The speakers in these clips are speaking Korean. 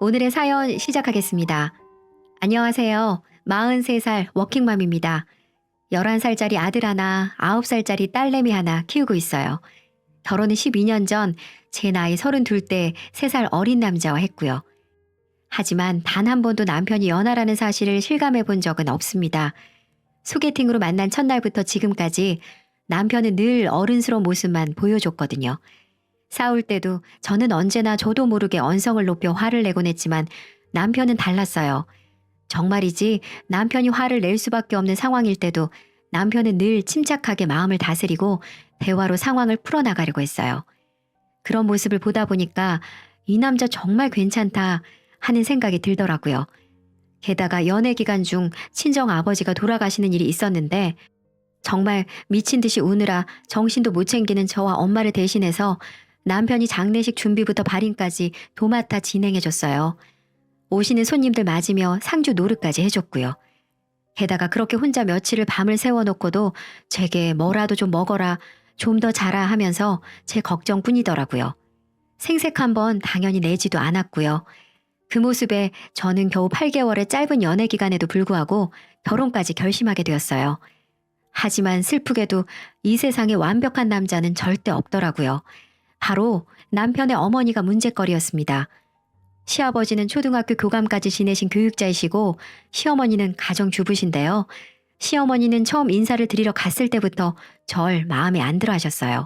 오늘의 사연 시작하겠습니다. 안녕하세요. 43살 워킹맘입니다. 11살짜리 아들 하나, 9살짜리 딸내미 하나 키우고 있어요. 결혼은 12년 전 제 나이 32때 3살 어린 남자와 했고요. 하지만 단 한 번도 남편이 연하라는 사실을 실감해 본 적은 없습니다. 소개팅으로 만난 첫날부터 지금까지 남편은 늘 어른스러운 모습만 보여줬거든요. 싸울 때도 저는 언제나 저도 모르게 언성을 높여 화를 내곤 했지만 남편은 달랐어요. 정말이지 남편이 화를 낼 수밖에 없는 상황일 때도 남편은 늘 침착하게 마음을 다스리고 대화로 상황을 풀어나가려고 했어요. 그런 모습을 보다 보니까 이 남자 정말 괜찮다 하는 생각이 들더라고요. 게다가 연애 기간 중 친정 아버지가 돌아가시는 일이 있었는데 정말 미친 듯이 우느라 정신도 못 챙기는 저와 엄마를 대신해서 남편이 장례식 준비부터 발인까지 도맡아 진행해줬어요. 오시는 손님들 맞으며 상주 노릇까지 해줬고요. 게다가 그렇게 혼자 며칠을 밤을 세워놓고도 제게 뭐라도 좀 먹어라, 좀 더 자라 하면서 제 걱정뿐이더라고요. 생색 한번 당연히 내지도 않았고요. 그 모습에 저는 겨우 8개월의 짧은 연애 기간에도 불구하고 결혼까지 결심하게 되었어요. 하지만 슬프게도 이 세상에 완벽한 남자는 절대 없더라고요. 바로 남편의 어머니가 문제거리였습니다. 시아버지는 초등학교 교감까지 지내신 교육자이시고 시어머니는 가정주부신데요. 시어머니는 처음 인사를 드리러 갔을 때부터 절 마음에 안 들어 하셨어요.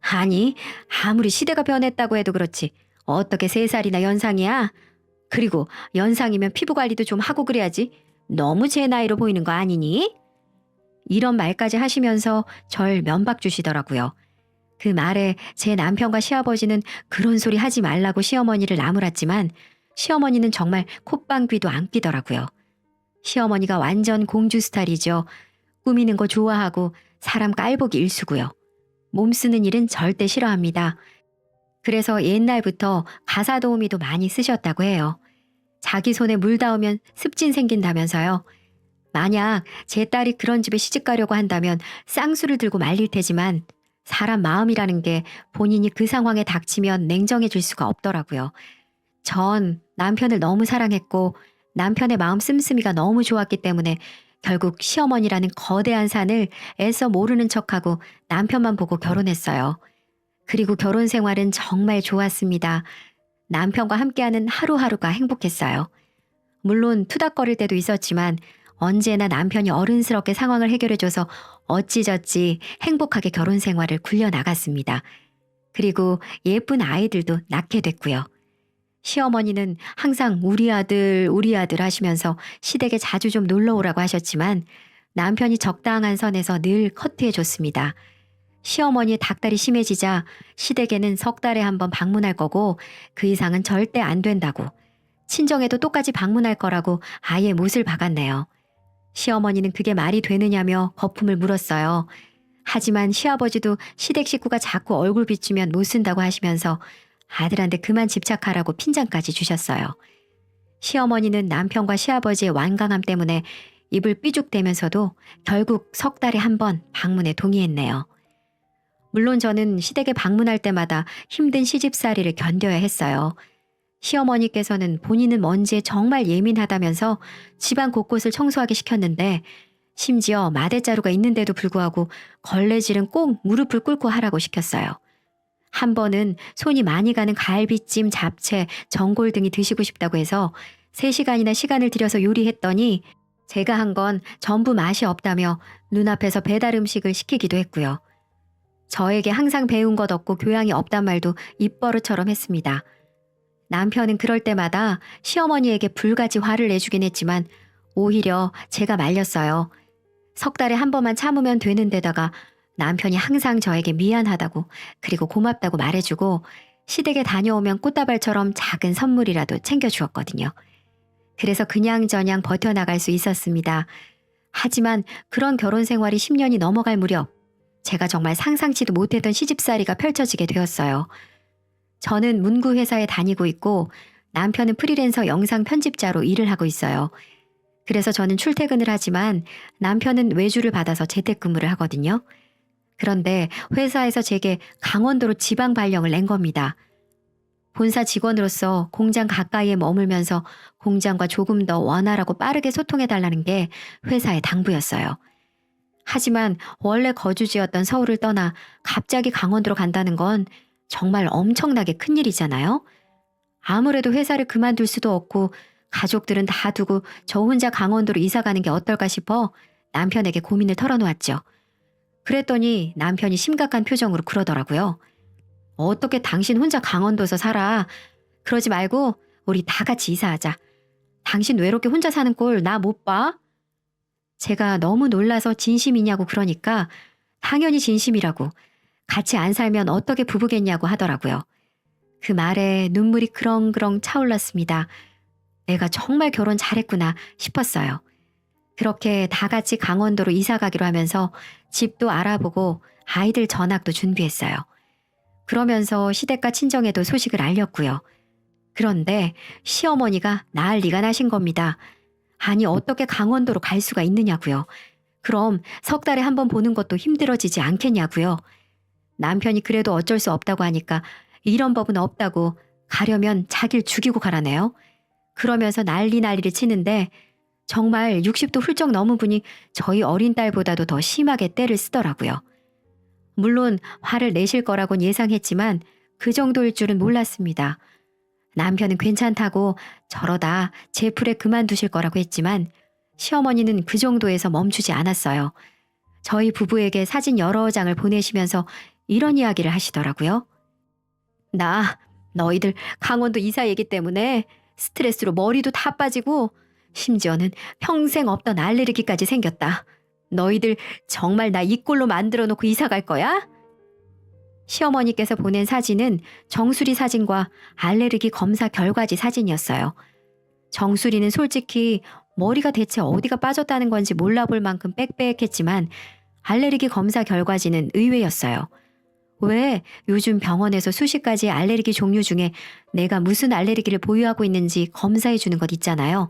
아니, 아무리 시대가 변했다고 해도 그렇지 어떻게 3살이나 연상이야? 그리고 연상이면 피부 관리도 좀 하고 그래야지. 너무 제 나이로 보이는 거 아니니? 이런 말까지 하시면서 절 면박 주시더라고요. 그 말에 제 남편과 시아버지는 그런 소리 하지 말라고 시어머니를 나무랐지만 시어머니는 정말 콧방귀도 안 뀌더라고요. 시어머니가 완전 공주 스타일이죠. 꾸미는 거 좋아하고 사람 깔보기 일수고요. 몸 쓰는 일은 절대 싫어합니다. 그래서 옛날부터 가사 도우미도 많이 쓰셨다고 해요. 자기 손에 물 닿으면 습진 생긴다면서요. 만약 제 딸이 그런 집에 시집가려고 한다면 쌍수를 들고 말릴 테지만 사람 마음이라는 게 본인이 그 상황에 닥치면 냉정해질 수가 없더라고요. 전 남편을 너무 사랑했고 남편의 마음 씀씀이가 너무 좋았기 때문에 결국 시어머니라는 거대한 산을 애써 모르는 척하고 남편만 보고 결혼했어요. 그리고 결혼 생활은 정말 좋았습니다. 남편과 함께하는 하루하루가 행복했어요. 물론 투닥거릴 때도 있었지만 언제나 남편이 어른스럽게 상황을 해결해줘서 어찌저찌 행복하게 결혼 생활을 굴려나갔습니다. 그리고 예쁜 아이들도 낳게 됐고요. 시어머니는 항상 우리 아들 하시면서 시댁에 자주 좀 놀러 오라고 하셨지만 남편이 적당한 선에서 늘 커트해줬습니다. 시어머니의 닭다리 심해지자 시댁에는 석 달에 한 번 방문할 거고 그 이상은 절대 안 된다고, 친정에도 똑같이 방문할 거라고 아예 못을 박았네요. 시어머니는 그게 말이 되느냐며 거품을 물었어요. 하지만 시아버지도 시댁 식구가 자꾸 얼굴 비추면 못 쓴다고 하시면서 아들한테 그만 집착하라고 핀잔까지 주셨어요. 시어머니는 남편과 시아버지의 완강함 때문에 입을 삐죽대면서도 결국 석 달에 한 번 방문에 동의했네요. 물론 저는 시댁에 방문할 때마다 힘든 시집살이를 견뎌야 했어요. 시어머니께서는 본인은 먼지에 정말 예민하다면서 집안 곳곳을 청소하게 시켰는데 심지어 마대자루가 있는데도 불구하고 걸레질은 꼭 무릎을 꿇고 하라고 시켰어요. 한 번은 손이 많이 가는 갈비찜, 잡채, 전골 등이 드시고 싶다고 해서 3시간이나 시간을 들여서 요리했더니 제가 한 건 전부 맛이 없다며 눈앞에서 배달 음식을 시키기도 했고요. 저에게 항상 배운 것 없고 교양이 없단 말도 입버릇처럼 했습니다. 남편은 그럴 때마다 시어머니에게 불가지 화를 내주긴 했지만 오히려 제가 말렸어요. 석 달에 한 번만 참으면 되는 데다가 남편이 항상 저에게 미안하다고 그리고 고맙다고 말해주고 시댁에 다녀오면 꽃다발처럼 작은 선물이라도 챙겨주었거든요. 그래서 그냥저냥 버텨나갈 수 있었습니다. 하지만 그런 결혼 생활이 10년이 넘어갈 무렵 제가 정말 상상치도 못했던 시집살이가 펼쳐지게 되었어요. 저는 문구회사에 다니고 있고 남편은 프리랜서 영상 편집자로 일을 하고 있어요. 그래서 저는 출퇴근을 하지만 남편은 외주를 받아서 재택근무를 하거든요. 그런데 회사에서 제게 강원도로 지방 발령을 낸 겁니다. 본사 직원으로서 공장 가까이에 머물면서 공장과 조금 더 원활하고 빠르게 소통해달라는 게 회사의 당부였어요. 하지만 원래 거주지였던 서울을 떠나 갑자기 강원도로 간다는 건 정말 엄청나게 큰일이잖아요. 아무래도 회사를 그만둘 수도 없고 가족들은 다 두고 저 혼자 강원도로 이사 가는 게 어떨까 싶어 남편에게 고민을 털어놓았죠. 그랬더니 남편이 심각한 표정으로 그러더라고요. 어떻게 당신 혼자 강원도에서 살아? 그러지 말고 우리 다 같이 이사하자. 당신 외롭게 혼자 사는 꼴 나 못 봐? 제가 너무 놀라서 진심이냐고 그러니까 당연히 진심이라고, 같이 안 살면 어떻게 부부겠냐고 하더라고요. 그 말에 눈물이 그렁그렁 차올랐습니다. 내가 정말 결혼 잘했구나 싶었어요. 그렇게 다 같이 강원도로 이사 가기로 하면서 집도 알아보고 아이들 전학도 준비했어요. 그러면서 시댁과 친정에도 소식을 알렸고요. 그런데 시어머니가 난리가 나신 겁니다. 아니 어떻게 강원도로 갈 수가 있느냐고요. 그럼 석 달에 한 번 보는 것도 힘들어지지 않겠냐고요. 남편이 그래도 어쩔 수 없다고 하니까 이런 법은 없다고, 가려면 자기를 죽이고 가라네요. 그러면서 난리를 치는데 정말 60도 훌쩍 넘은 분이 저희 어린 딸보다도 더 심하게 때를 쓰더라고요. 물론 화를 내실 거라곤 예상했지만 그 정도일 줄은 몰랐습니다. 남편은 괜찮다고 저러다 제 풀에 그만두실 거라고 했지만 시어머니는 그 정도에서 멈추지 않았어요. 저희 부부에게 사진 여러 장을 보내시면서 이런 이야기를 하시더라고요. 너희들 강원도 이사 얘기 때문에 스트레스로 머리도 다 빠지고 심지어는 평생 없던 알레르기까지 생겼다. 너희들 정말 나 이 꼴로 만들어 놓고 이사 갈 거야? 시어머니께서 보낸 사진은 정수리 사진과 알레르기 검사 결과지 사진이었어요. 정수리는 솔직히 머리가 대체 어디가 빠졌다는 건지 몰라볼 만큼 빽빽했지만 알레르기 검사 결과지는 의외였어요. 왜 요즘 병원에서 수십 가지의 알레르기 종류 중에 내가 무슨 알레르기를 보유하고 있는지 검사해 주는 것 있잖아요.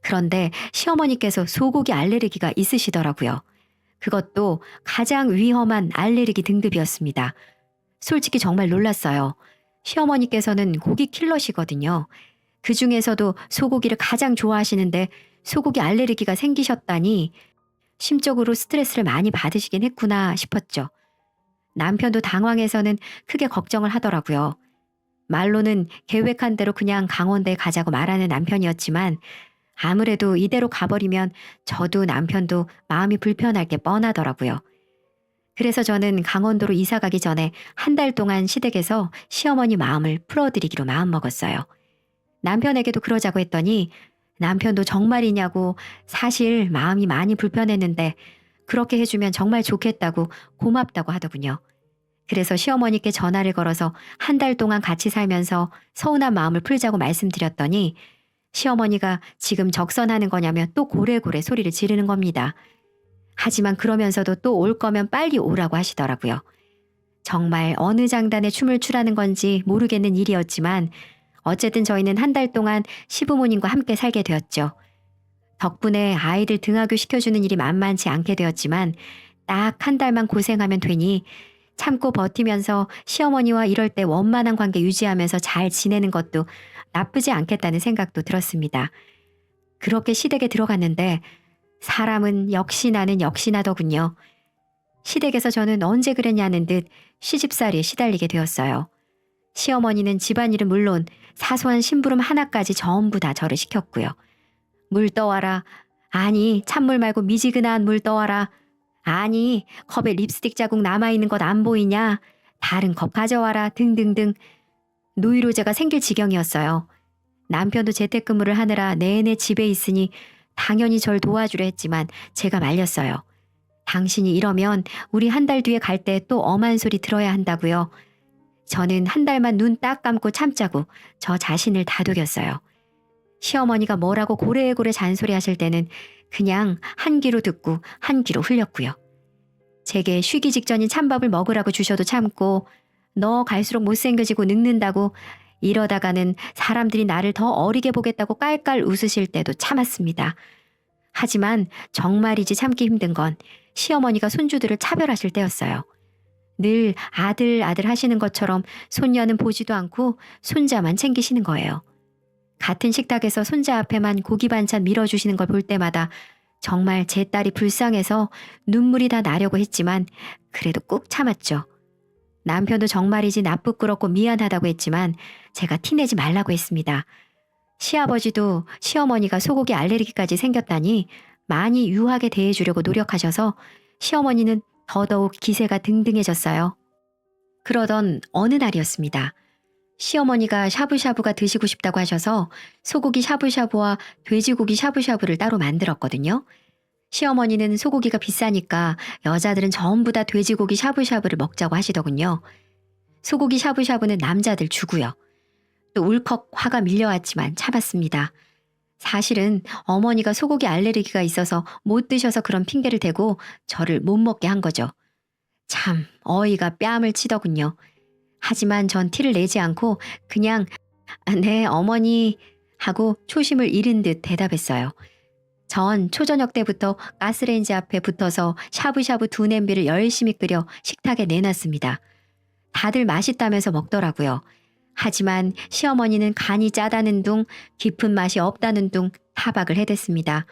그런데 시어머니께서 소고기 알레르기가 있으시더라고요. 그것도 가장 위험한 알레르기 등급이었습니다. 솔직히 정말 놀랐어요. 시어머니께서는 고기 킬러시거든요. 그 중에서도 소고기를 가장 좋아하시는데 소고기 알레르기가 생기셨다니 심적으로 스트레스를 많이 받으시긴 했구나 싶었죠. 남편도 당황해서는 크게 걱정을 하더라고요. 말로는 계획한 대로 그냥 강원도에 가자고 말하는 남편이었지만 아무래도 이대로 가버리면 저도 남편도 마음이 불편할 게 뻔하더라고요. 그래서 저는 강원도로 이사 가기 전에 한 달 동안 시댁에서 시어머니 마음을 풀어드리기로 마음먹었어요. 남편에게도 그러자고 했더니 남편도 정말이냐고, 사실 마음이 많이 불편했는데 그렇게 해주면 정말 좋겠다고 고맙다고 하더군요. 그래서 시어머니께 전화를 걸어서 한 달 동안 같이 살면서 서운한 마음을 풀자고 말씀드렸더니 시어머니가 지금 적선하는 거냐며 또 고래고래 소리를 지르는 겁니다. 하지만 그러면서도 또 올 거면 빨리 오라고 하시더라고요. 정말 어느 장단에 춤을 추라는 건지 모르겠는 일이었지만 어쨌든 저희는 한 달 동안 시부모님과 함께 살게 되었죠. 덕분에 아이들 등하교 시켜주는 일이 만만치 않게 되었지만 딱 한 달만 고생하면 되니 참고 버티면서 시어머니와 이럴 때 원만한 관계 유지하면서 잘 지내는 것도 나쁘지 않겠다는 생각도 들었습니다. 그렇게 시댁에 들어갔는데 사람은 역시나는 역시나더군요. 시댁에서 저는 언제 그랬냐는 듯 시집살이에 시달리게 되었어요. 시어머니는 집안일은 물론 사소한 심부름 하나까지 전부 다 저를 시켰고요. 물 떠와라. 아니 찬물 말고 미지근한 물 떠와라. 아니 컵에 립스틱 자국 남아있는 것 안 보이냐. 다른 컵 가져와라 등등등. 노이로제가 생길 지경이었어요. 남편도 재택근무를 하느라 내내 집에 있으니 당연히 절 도와주려 했지만 제가 말렸어요. 당신이 이러면 우리 한 달 뒤에 갈 때 또 엄한 소리 들어야 한다고요. 저는 한 달만 눈 딱 감고 참자고 저 자신을 다독였어요. 시어머니가 뭐라고 고래고래 잔소리하실 때는 그냥 한 귀로 듣고 한 귀로 흘렸고요. 제게 쉬기 직전인 찬밥을 먹으라고 주셔도 참고 너 갈수록 못생겨지고 늙는다고 이러다가는 사람들이 나를 더 어리게 보겠다고 깔깔 웃으실 때도 참았습니다. 하지만 정말이지 참기 힘든 건 시어머니가 손주들을 차별하실 때였어요. 늘 아들 아들 하시는 것처럼 손녀는 보지도 않고 손자만 챙기시는 거예요. 같은 식탁에서 손자 앞에만 고기 반찬 밀어주시는 걸 볼 때마다 정말 제 딸이 불쌍해서 눈물이 다 나려고 했지만 그래도 꾹 참았죠. 남편도 정말이지 나쁘끄럽고 미안하다고 했지만 제가 티내지 말라고 했습니다. 시아버지도 시어머니가 소고기 알레르기까지 생겼다니 많이 유하게 대해주려고 노력하셔서 시어머니는 더더욱 기세가 등등해졌어요. 그러던 어느 날이었습니다. 시어머니가 샤브샤브가 드시고 싶다고 하셔서 소고기 샤브샤브와 돼지고기 샤브샤브를 따로 만들었거든요. 시어머니는 소고기가 비싸니까 여자들은 전부 다 돼지고기 샤브샤브를 먹자고 하시더군요. 소고기 샤브샤브는 남자들 주고요. 또 울컥 화가 밀려왔지만 참았습니다. 사실은 어머니가 소고기 알레르기가 있어서 못 드셔서 그런 핑계를 대고 저를 못 먹게 한 거죠. 참 어이가 뺨을 치더군요. 하지만 전 티를 내지 않고 그냥 네 어머니 하고 초심을 잃은 듯 대답했어요. 전 초저녁 때부터 가스레인지 앞에 붙어서 샤브샤브 두 냄비를 열심히 끓여 식탁에 내놨습니다. 다들 맛있다면서 먹더라고요. 하지만 시어머니는 간이 짜다는 둥 깊은 맛이 없다는 둥 타박을 해댔습니다.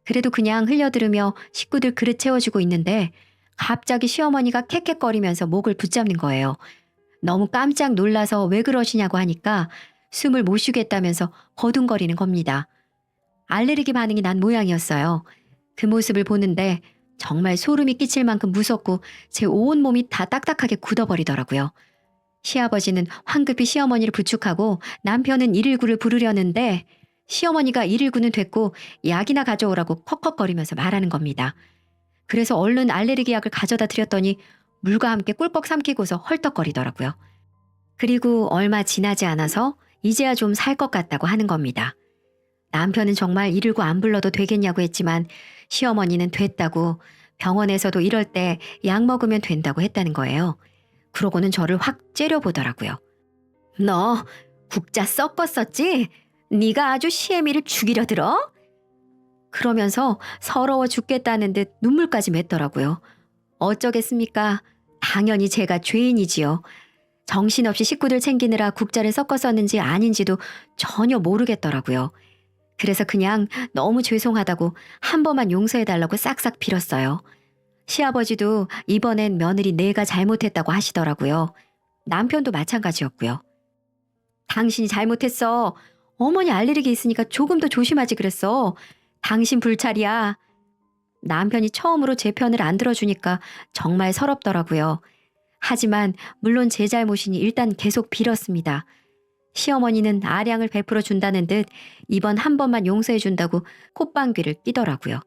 그래도 그냥 흘려들으며 식구들 그릇 채워주고 있는데 갑자기 시어머니가 캑캑거리면서 목을 붙잡는 거예요. 너무 깜짝 놀라서 왜 그러시냐고 하니까 숨을 못 쉬겠다면서 거둥거리는 겁니다. 알레르기 반응이 난 모양이었어요. 그 모습을 보는데 정말 소름이 끼칠 만큼 무섭고 제 온몸이 다 딱딱하게 굳어버리더라고요. 시아버지는 황급히 시어머니를 부축하고 남편은 119를 부르려는데 시어머니가 119는 됐고 약이나 가져오라고 컥컥거리면서 말하는 겁니다. 그래서 얼른 알레르기 약을 가져다 드렸더니 물과 함께 꿀꺽 삼키고서 헐떡거리더라고요. 그리고 얼마 지나지 않아서 이제야 좀 살 것 같다고 하는 겁니다. 남편은 정말 119 안 불러도 되겠냐고 했지만 시어머니는 됐다고 병원에서도 이럴 때 약 먹으면 된다고 했다는 거예요. 그러고는 저를 확 째려보더라고요. 너 국자 섞었었지? 네가 아주 시애미를 죽이려 들어? 그러면서 서러워 죽겠다는 듯 눈물까지 맺더라고요. 어쩌겠습니까? 당연히 제가 죄인이지요. 정신없이 식구들 챙기느라 국자를 섞었었는지 아닌지도 전혀 모르겠더라고요. 그래서 그냥 너무 죄송하다고 한 번만 용서해달라고 싹싹 빌었어요. 시아버지도 이번엔 며느리 내가 잘못했다고 하시더라고요. 남편도 마찬가지였고요. 당신이 잘못했어. 어머니 알레르기 있으니까 조금 더 조심하지 그랬어. 당신 불찰이야. 남편이 처음으로 제 편을 안 들어주니까 정말 서럽더라고요. 하지만 물론 제 잘못이니 일단 계속 빌었습니다. 시어머니는 아량을 베풀어 준다는 듯 이번 한 번만 용서해 준다고 콧방귀를 끼더라고요.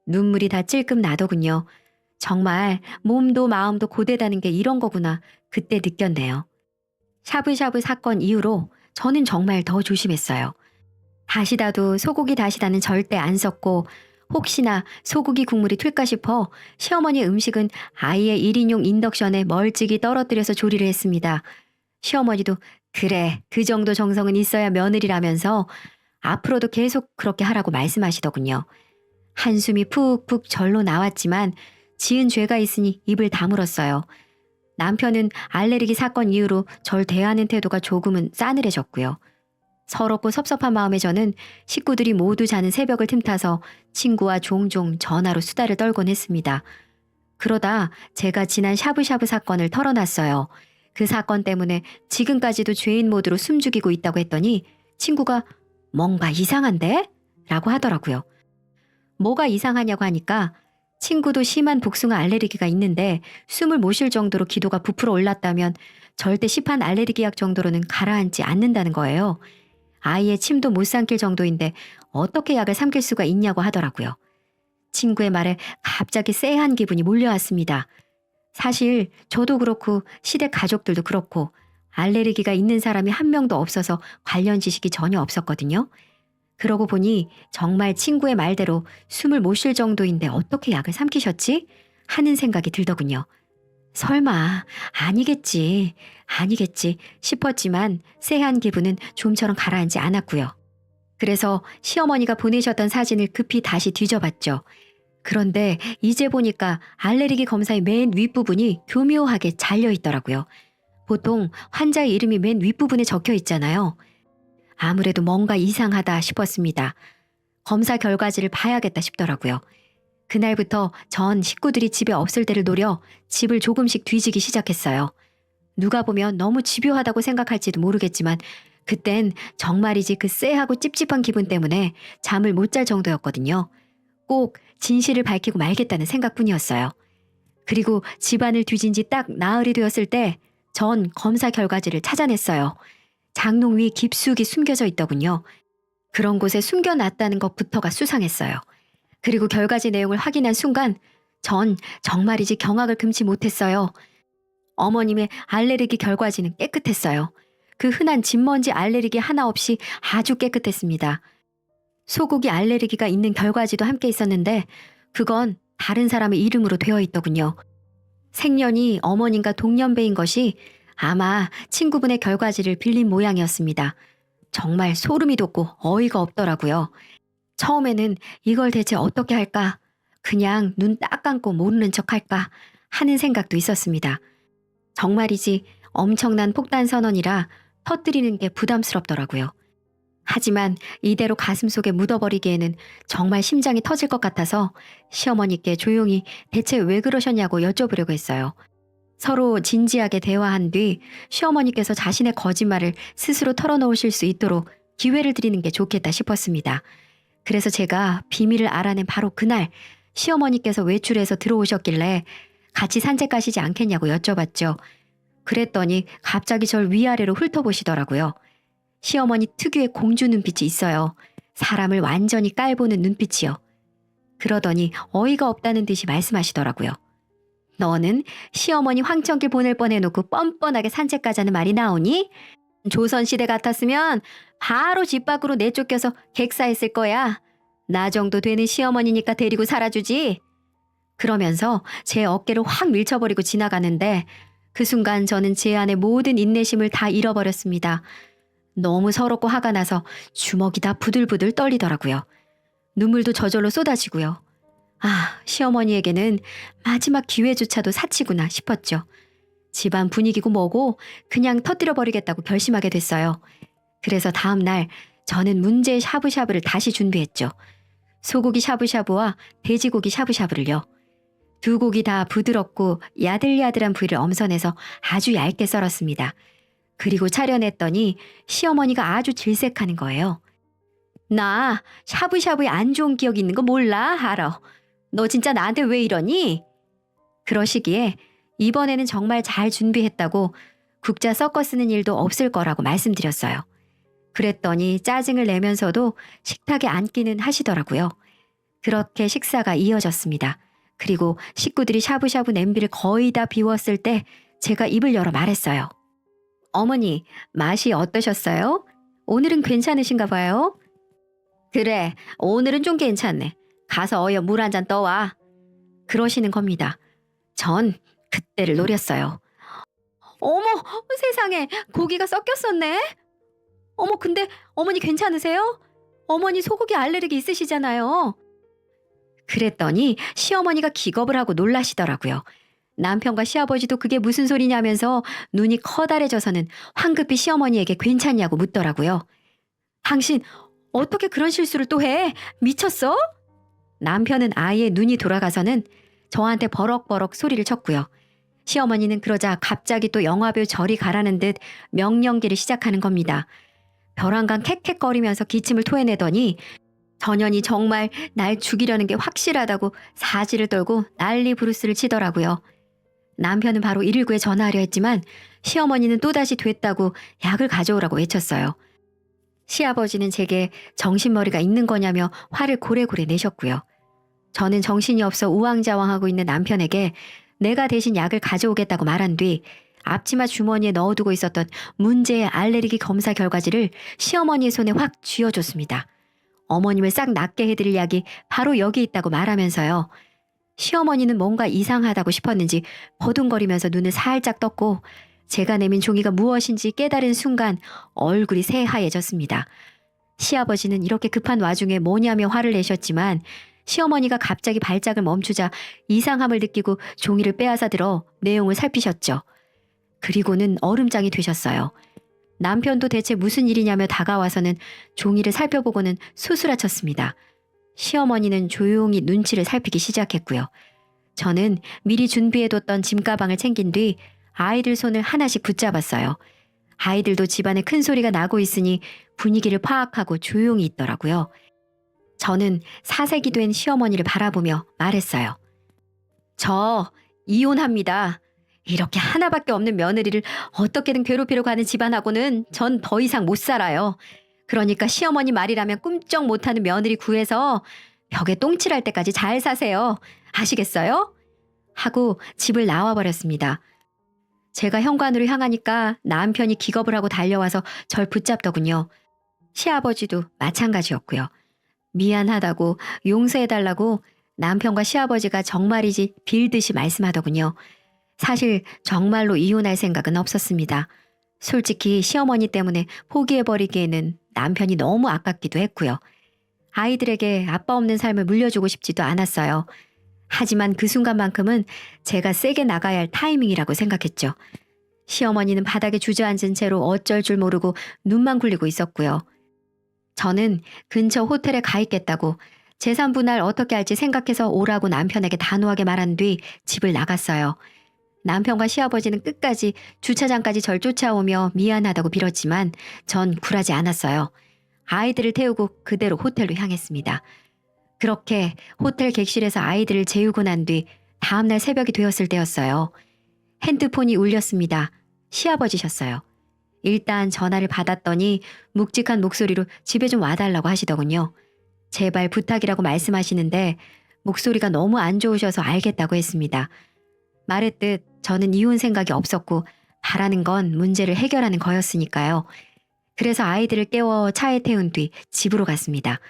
눈물이 다 찔끔 나더군요. 정말 몸도 마음도 고되다는 게 이런 거구나 그때 느꼈네요. 샤브샤브 사건 이후로 저는 정말 더 조심했어요. 다시다도 소고기 다시다는 절대 안 섞고 혹시나 소고기 국물이 튈까 싶어 시어머니 음식은 아이의 1인용 인덕션에 멀찍이 떨어뜨려서 조리를 했습니다. 시어머니도 그래 그 정도 정성은 있어야 며느리라면서 앞으로도 계속 그렇게 하라고 말씀하시더군요. 한숨이 푹푹 절로 나왔지만 지은 죄가 있으니 입을 다물었어요. 남편은 알레르기 사건 이후로 절 대하는 태도가 조금은 싸늘해졌고요. 서럽고 섭섭한 마음에 저는 식구들이 모두 자는 새벽을 틈타서 친구와 종종 전화로 수다를 떨곤 했습니다. 그러다 제가 지난 샤브샤브 사건을 털어놨어요. 그 사건 때문에 지금까지도 죄인 모드로 숨죽이고 있다고 했더니 친구가 뭔가 이상한데? 라고 하더라고요. 뭐가 이상하냐고 하니까 친구도 심한 복숭아 알레르기가 있는데 숨을 못 쉴 정도로 기도가 부풀어 올랐다면 절대 시판 알레르기 약 정도로는 가라앉지 않는다는 거예요. 아이의 침도 못 삼킬 정도인데 어떻게 약을 삼킬 수가 있냐고 하더라고요. 친구의 말에 갑자기 쎄한 기분이 몰려왔습니다. 사실 저도 그렇고 시댁 가족들도 그렇고 알레르기가 있는 사람이 한 명도 없어서 관련 지식이 전혀 없었거든요. 그러고 보니 정말 친구의 말대로 숨을 못 쉴 정도인데 어떻게 약을 삼키셨지? 하는 생각이 들더군요. 설마 아니겠지 싶었지만 쎄한 기분은 좀처럼 가라앉지 않았고요. 그래서 시어머니가 보내셨던 사진을 급히 다시 뒤져봤죠. 그런데 이제 보니까 알레르기 검사의 맨 윗부분이 교묘하게 잘려 있더라고요. 보통 환자의 이름이 맨 윗부분에 적혀 있잖아요. 아무래도 뭔가 이상하다 싶었습니다. 검사 결과지를 봐야겠다 싶더라고요. 그날부터 전 식구들이 집에 없을 때를 노려 집을 조금씩 뒤지기 시작했어요. 누가 보면 너무 집요하다고 생각할지도 모르겠지만 그땐 정말이지 그 쎄하고 찝찝한 기분 때문에 잠을 못 잘 정도였거든요. 꼭 진실을 밝히고 말겠다는 생각뿐이었어요. 그리고 집안을 뒤진 지 딱 나흘이 되었을 때 전 검사 결과지를 찾아냈어요. 장롱 위 깊숙이 숨겨져 있더군요. 그런 곳에 숨겨놨다는 것부터가 수상했어요. 그리고 결과지 내용을 확인한 순간 전 정말이지 경악을 금치 못했어요. 어머님의 알레르기 결과지는 깨끗했어요. 그 흔한 진먼지 알레르기 하나 없이 아주 깨끗했습니다. 소고기 알레르기가 있는 결과지도 함께 있었는데 그건 다른 사람의 이름으로 되어 있더군요. 생년이 어머님과 동년배인 것이 아마 친구분의 결과지를 빌린 모양이었습니다. 정말 소름이 돋고 어이가 없더라고요. 처음에는 이걸 대체 어떻게 할까? 그냥 눈 딱 감고 모르는 척 할까? 하는 생각도 있었습니다. 정말이지 엄청난 폭탄 선언이라 터뜨리는 게 부담스럽더라고요. 하지만 이대로 가슴속에 묻어버리기에는 정말 심장이 터질 것 같아서 시어머니께 조용히 대체 왜 그러셨냐고 여쭤보려고 했어요. 서로 진지하게 대화한 뒤 시어머니께서 자신의 거짓말을 스스로 털어놓으실 수 있도록 기회를 드리는 게 좋겠다 싶었습니다. 그래서 제가 비밀을 알아낸 바로 그날 시어머니께서 외출해서 들어오셨길래 같이 산책 가시지 않겠냐고 여쭤봤죠. 그랬더니 갑자기 절 위아래로 훑어보시더라고요. 시어머니 특유의 공주 눈빛이 있어요. 사람을 완전히 깔보는 눈빛이요. 그러더니 어이가 없다는 듯이 말씀하시더라고요. 너는 시어머니 황천길 보낼 뻔해놓고 뻔뻔하게 산책 가자는 말이 나오니? 조선시대 같았으면 바로 집 밖으로 내쫓겨서 객사했을 거야. 나 정도 되는 시어머니니까 데리고 살아주지. 그러면서 제 어깨를 확 밀쳐버리고 지나가는데 그 순간 저는 제 안의 모든 인내심을 다 잃어버렸습니다. 너무 서럽고 화가 나서 주먹이 다 부들부들 떨리더라고요. 눈물도 저절로 쏟아지고요. 아, 시어머니에게는 마지막 기회조차도 사치구나 싶었죠. 집안 분위기고 뭐고 그냥 터뜨려버리겠다고 결심하게 됐어요. 그래서 다음 날 저는 문제의 샤브샤브를 다시 준비했죠. 소고기 샤브샤브와 돼지고기 샤브샤브를요. 두 고기 다 부드럽고 야들야들한 부위를 엄선해서 아주 얇게 썰었습니다. 그리고 차려냈더니 시어머니가 아주 질색하는 거예요. 나 샤브샤브에 안 좋은 기억 있는 거 몰라? 알아. 너 진짜 나한테 왜 이러니? 그러시기에 이번에는 정말 잘 준비했다고 국자 섞어 쓰는 일도 없을 거라고 말씀드렸어요. 그랬더니 짜증을 내면서도 식탁에 앉기는 하시더라고요. 그렇게 식사가 이어졌습니다. 그리고 식구들이 샤브샤브 냄비를 거의 다 비웠을 때 제가 입을 열어 말했어요. 어머니, 맛이 어떠셨어요? 오늘은 괜찮으신가 봐요? 그래, 오늘은 좀 괜찮네. 가서 어여 물 한 잔 떠와. 그러시는 겁니다. 전 그때를 노렸어요. 어머, 세상에 고기가 섞였었네. 어머, 근데 어머니 괜찮으세요? 어머니 소고기 알레르기 있으시잖아요. 그랬더니 시어머니가 기겁을 하고 놀라시더라고요. 남편과 시아버지도 그게 무슨 소리냐면서 눈이 커다래져서는 황급히 시어머니에게 괜찮냐고 묻더라고요. 당신 어떻게 그런 실수를 또 해? 미쳤어? 남편은 아예 눈이 돌아가서는 저한테 버럭버럭 소리를 쳤고요. 시어머니는 그러자 갑자기 또 영화배우 저리 가라는 듯 명령기를 시작하는 겁니다. 벼랑간 캑캑거리면서 기침을 토해내더니 전현이 정말 날 죽이려는 게 확실하다고 사지를 떨고 난리 부르스를 치더라고요. 남편은 바로 119에 전화하려 했지만 시어머니는 또다시 됐다고 약을 가져오라고 외쳤어요. 시아버지는 제게 정신머리가 있는 거냐며 화를 고래고래 내셨고요. 저는 정신이 없어 우왕좌왕하고 있는 남편에게 내가 대신 약을 가져오겠다고 말한 뒤 앞치마 주머니에 넣어두고 있었던 문제의 알레르기 검사 결과지를 시어머니의 손에 확 쥐어줬습니다. 어머님을 싹 낫게 해드릴 약이 바로 여기 있다고 말하면서요. 시어머니는 뭔가 이상하다고 싶었는지 버둥거리면서 눈을 살짝 떴고 제가 내민 종이가 무엇인지 깨달은 순간 얼굴이 새하얘졌습니다. 시아버지는 이렇게 급한 와중에 뭐냐며 화를 내셨지만 시어머니가 갑자기 발작을 멈추자 이상함을 느끼고 종이를 빼앗아 들어 내용을 살피셨죠. 그리고는 얼음장이 되셨어요. 남편도 대체 무슨 일이냐며 다가와서는 종이를 살펴보고는 수스라쳤습니다. 시어머니는 조용히 눈치를 살피기 시작했고요. 저는 미리 준비해뒀던 짐가방을 챙긴 뒤 아이들 손을 하나씩 붙잡았어요. 아이들도 집안에 큰 소리가 나고 있으니 분위기를 파악하고 조용히 있더라고요. 저는 사색이 된 시어머니를 바라보며 말했어요. 저 이혼합니다. 이렇게 하나밖에 없는 며느리를 어떻게든 괴롭히려고 하는 집안하고는 전 더 이상 못 살아요. 그러니까 시어머니 말이라면 꿈쩍 못하는 며느리 구해서 벽에 똥칠할 때까지 잘 사세요. 아시겠어요? 하고 집을 나와버렸습니다. 제가 현관으로 향하니까 남편이 기겁을 하고 달려와서 절 붙잡더군요. 시아버지도 마찬가지였고요. 미안하다고 용서해달라고 남편과 시아버지가 정말이지 빌듯이 말씀하더군요. 사실 정말로 이혼할 생각은 없었습니다. 솔직히 시어머니 때문에 포기해버리기에는 남편이 너무 아깝기도 했고요. 아이들에게 아빠 없는 삶을 물려주고 싶지도 않았어요. 하지만 그 순간만큼은 제가 세게 나가야 할 타이밍이라고 생각했죠. 시어머니는 바닥에 주저앉은 채로 어쩔 줄 모르고 눈만 굴리고 있었고요. 저는 근처 호텔에 가 있겠다고 재산 분할 어떻게 할지 생각해서 오라고 남편에게 단호하게 말한 뒤 집을 나갔어요. 남편과 시아버지는 끝까지 주차장까지 절 쫓아오며 미안하다고 빌었지만 전 굴하지 않았어요. 아이들을 태우고 그대로 호텔로 향했습니다. 그렇게 호텔 객실에서 아이들을 재우고 난 뒤 다음날 새벽이 되었을 때였어요. 핸드폰이 울렸습니다. 시아버지셨어요. 일단 전화를 받았더니 묵직한 목소리로 집에 좀 와달라고 하시더군요. 제발 부탁이라고 말씀하시는데 목소리가 너무 안 좋으셔서 알겠다고 했습니다. 말했듯 저는 이혼 생각이 없었고 바라는 건 문제를 해결하는 거였으니까요. 그래서 아이들을 깨워 차에 태운 뒤 집으로 갔습니다.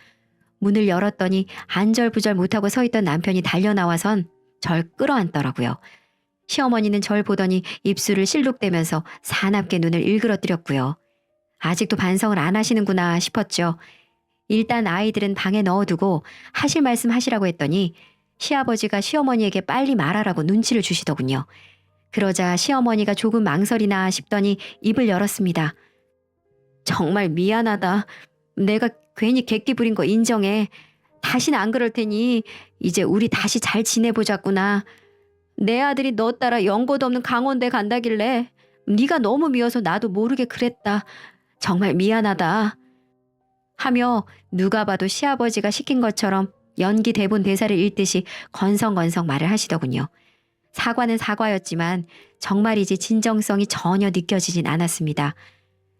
문을 열었더니 안절부절 못하고 서 있던 남편이 달려나와선 절 끌어안더라고요. 시어머니는 절 보더니 입술을 실룩대면서 사납게 눈을 일그러뜨렸고요. 아직도 반성을 안 하시는구나 싶었죠. 일단 아이들은 방에 넣어두고 하실 말씀 하시라고 했더니 시아버지가 시어머니에게 빨리 말하라고 눈치를 주시더군요. 그러자 시어머니가 조금 망설이나 싶더니 입을 열었습니다. 정말 미안하다. 내가 괜히 객기 부린 거 인정해. 다시는 안 그럴 테니 이제 우리 다시 잘 지내보자꾸나. 내 아들이 너 따라 연고도 없는 강원대 간다길래 네가 너무 미워서 나도 모르게 그랬다. 정말 미안하다. 하며 누가 봐도 시아버지가 시킨 것처럼 연기 대본 대사를 읽듯이 건성건성 말을 하시더군요. 사과는 사과였지만 정말이지 진정성이 전혀 느껴지진 않았습니다.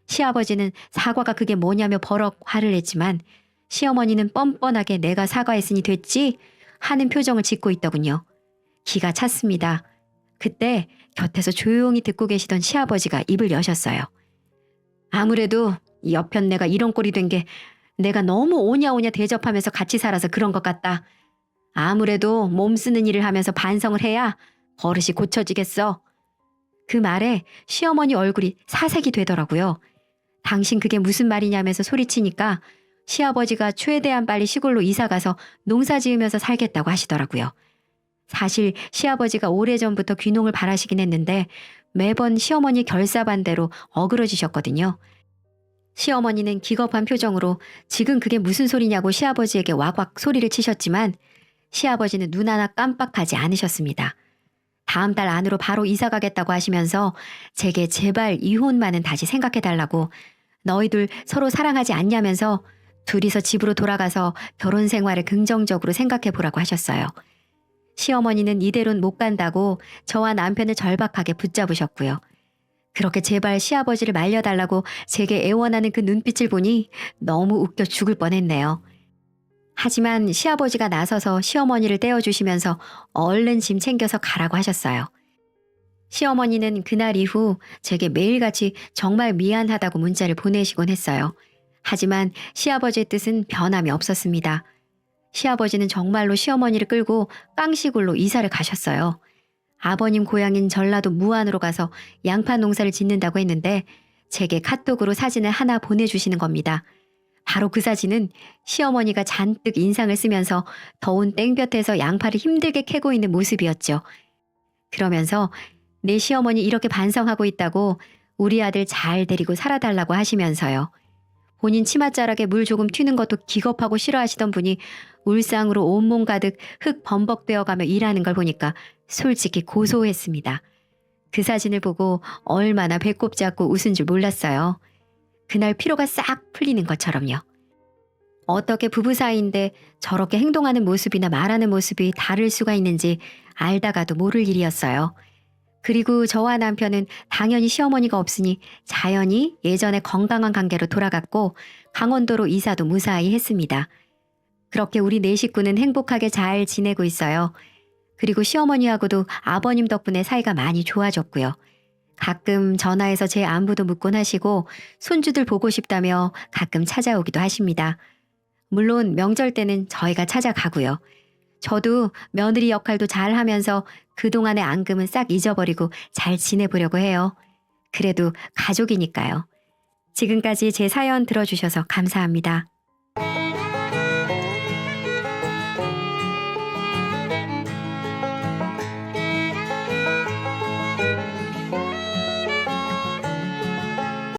시아버지는 사과가 그게 뭐냐며 버럭 화를 냈지만 시어머니는 뻔뻔하게 내가 사과했으니 됐지? 하는 표정을 짓고 있더군요. 기가 찼습니다. 그때 곁에서 조용히 듣고 계시던 시아버지가 입을 여셨어요. 아무래도 옆편 내가 이런 꼴이 된 게 내가 너무 오냐오냐 대접하면서 같이 살아서 그런 것 같다. 아무래도 몸 쓰는 일을 하면서 반성을 해야 버릇이 고쳐지겠어. 그 말에 시어머니 얼굴이 사색이 되더라고요. 당신 그게 무슨 말이냐면서 소리치니까 시아버지가 최대한 빨리 시골로 이사가서 농사 지으면서 살겠다고 하시더라고요. 사실 시아버지가 오래전부터 귀농을 바라시긴 했는데 매번 시어머니 결사반대로 어그러지셨거든요. 시어머니는 기겁한 표정으로 지금 그게 무슨 소리냐고 시아버지에게 왁왁 소리를 치셨지만 시아버지는 눈 하나 깜빡하지 않으셨습니다. 다음 달 안으로 바로 이사 가겠다고 하시면서 제게 제발 이혼만은 다시 생각해달라고 너희들 서로 사랑하지 않냐면서 둘이서 집으로 돌아가서 결혼 생활을 긍정적으로 생각해보라고 하셨어요. 시어머니는 이대로는 못 간다고 저와 남편을 절박하게 붙잡으셨고요. 그렇게 제발 시아버지를 말려달라고 제게 애원하는 그 눈빛을 보니 너무 웃겨 죽을 뻔했네요. 하지만 시아버지가 나서서 시어머니를 떼어주시면서 얼른 짐 챙겨서 가라고 하셨어요. 시어머니는 그날 이후 제게 매일같이 정말 미안하다고 문자를 보내시곤 했어요. 하지만 시아버지의 뜻은 변함이 없었습니다. 시아버지는 정말로 시어머니를 끌고 깡시골로 이사를 가셨어요. 아버님 고향인 전라도 무안으로 가서 양파 농사를 짓는다고 했는데 제게 카톡으로 사진을 하나 보내주시는 겁니다. 바로 그 사진은 시어머니가 잔뜩 인상을 쓰면서 더운 땡볕에서 양파를 힘들게 캐고 있는 모습이었죠. 그러면서 내 시어머니 이렇게 반성하고 있다고 우리 아들 잘 데리고 살아달라고 하시면서요. 본인 치맛자락에 물 조금 튀는 것도 기겁하고 싫어하시던 분이 울상으로 온몸 가득 흙 범벅되어가며 일하는 걸 보니까 솔직히 고소했습니다. 그 사진을 보고 얼마나 배꼽 잡고 웃은 줄 몰랐어요. 그날 피로가 싹 풀리는 것처럼요. 어떻게 부부 사이인데 저렇게 행동하는 모습이나 말하는 모습이 다를 수가 있는지 알다가도 모를 일이었어요. 그리고 저와 남편은 당연히 시어머니가 없으니 자연히 예전의 건강한 관계로 돌아갔고 강원도로 이사도 무사히 했습니다. 그렇게 우리 네 식구는 행복하게 잘 지내고 있어요. 그리고 시어머니하고도 아버님 덕분에 사이가 많이 좋아졌고요. 가끔 전화해서 제 안부도 묻곤 하시고 손주들 보고 싶다며 가끔 찾아오기도 하십니다. 물론 명절 때는 저희가 찾아가고요. 저도 며느리 역할도 잘 하면서 그동안의 앙금은 싹 잊어버리고 잘 지내보려고 해요. 그래도 가족이니까요. 지금까지 제 사연 들어주셔서 감사합니다.